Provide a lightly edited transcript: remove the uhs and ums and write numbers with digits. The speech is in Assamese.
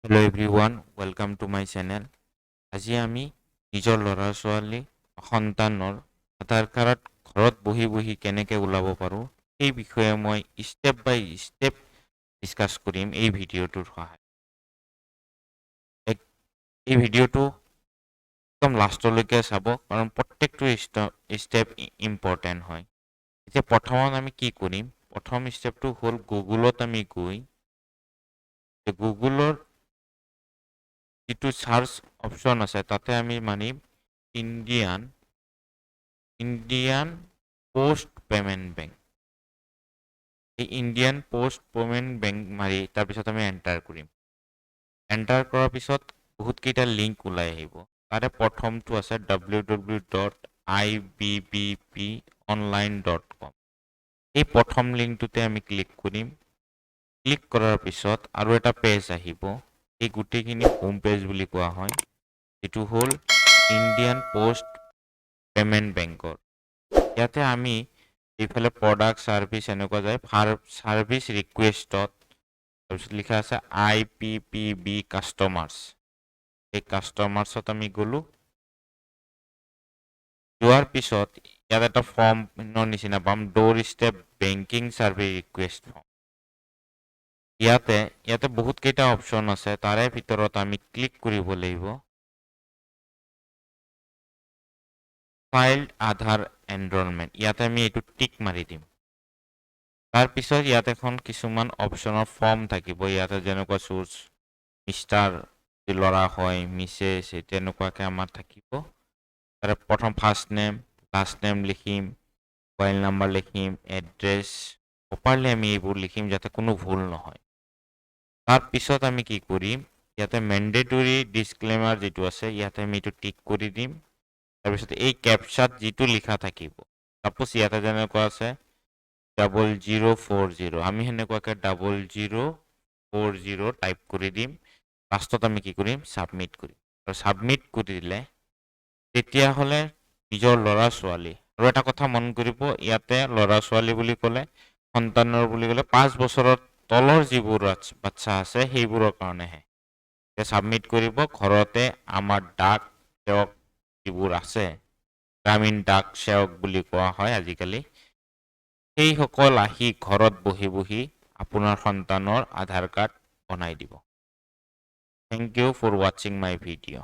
Hello everyone, welcome to my channel. আজি আমি নিজৰ ল'ৰা ছোৱালী সন্তানৰ আধাৰ কাৰ্ড ঘৰত বহি বহি কেনেকৈ ওলাব পাৰো এই বিষয়ে মই স্টেপ বাই স্টেপ ডিসকাস কৰিম এই ভিডিঅ'টোৰ সহায়ত। এই ভিডিঅ'টো একদম লাষ্টলৈকে চাব কাৰণ প্ৰত্যেকটো স্টেপ ইম্পৰ্টেন্ট হয়। এতিয়া প্ৰথমত আমি কি কৰিম, প্ৰথম স্টেপটো হ'ল গুগলত আমি গৈ গুগলৰ যেটো সার্চ অপশন আছে তাতে আমি মানিম ইন্ডিয়ান পোস্ট পেমেন্ট ব্যাংক। এই ইন্ডিয়ান পোস্ট পেমেন্ট ব্যাংক মারি তার পিছত আমি এন্টার করিম। এন্টার কৰাৰ পিছত বহুত কেইটা লিংক ওলাই আহিব। তাৰে প্ৰথমটো আছে www.ibbponline.com। এই প্ৰথম লিংকটোতে আমি ক্লিক কৰিম। ক্লিক কৰাৰ পিছত আৰু এটা পেজ আহিব। এই গুটেখিনি হোম পেজ বুলি কোৱা হয়। এটো হল ইন্ডিয়ান পোস্ট পেমেন্ট ব্যাংকৰ। ইয়াতে আমি এইফালে প্ৰডাক্ট সাৰ্ভিস এনেকুৱা যায় সাৰ্ভিস ৰিকুৱেষ্টত তাৰপিছত লিখা আছে IPPB কাস্টমাৰ্স। এই কাস্টমাৰ্সত আমি গলো। যোৱাৰ পিছত ইয়াত এটা ফৰ্মৰ নিচিনা পাম, ডোৰ step banking service request form. ইয়াতে বহুত কেইটা অপশন আছে, তাৰে ভিতৰত আমি ক্লিক কৰিব লাগিব Child ADHAAR এনৰোলমেন্ট। ইয়াতে আমি এটো টিক মাৰি দিম। তাৰ পিছত ইয়াতে এখন কিছুমান অপশনৰ ফৰ্ম থাকিব। ইয়াতে যেনেকুৱা সোৰ্স মিস্টাৰ ল'ৰা হয়, মিসেস তেনেকুৱাকে আমাৰ থাকিব। তাৰে প্ৰথম ফাৰ্স্ট নেম, লাষ্ট নেম লিখিম, মোবাইল নাম্বাৰ লিখিম, এড্ৰেছ প্ৰপাৰলি আমি এইবোৰ লিখিম যাতে কোনো ভুল নহয়। তাৰ পিছত আমি কি কৰিম, ইয়াতে ম্যান্ডেটৰি ডিসক্লেমাৰ যেটো আছে ইয়াতে আমি এটো টিক কৰি দিম। তাৰ পিছত এই ক্যাপচাত যেটো লিখা থাকিব, সাপোজ ইয়াতে যেনেকুৱা আছে 0040, আমি হেনেকুৱাকে 0040 টাইপ কৰি দিম। লাষ্টত আমি কি কৰিম, সাবমিট কৰিম। আৰু সাবমিট কৰি দিলে তেতিয়া হলে নিজৰ ল'ৰা ছোৱালী, আৰু এটা কথা মন কৰিব, ইয়াতে ল'ৰা ছোৱালী বুলি ক'লে সন্তানৰ বুলি ক'লে 5 বছৰৰ তলৰ যিবোৰ বাচ্চা আছে সেইবোৰৰ কাৰণেহে। সাবমিট কৰিব। ঘৰতে আমাৰ ডাক সেৱক যিবোৰ আছে, গ্ৰামীণ ডাক সেৱক বুলি কোৱা হয় আজিকালি, সেই সকল আহি ঘৰত বহি বহি আপোনাৰ সন্তানৰ আধাৰ কাৰ্ড বনাই দিব। Thank you for watching my video.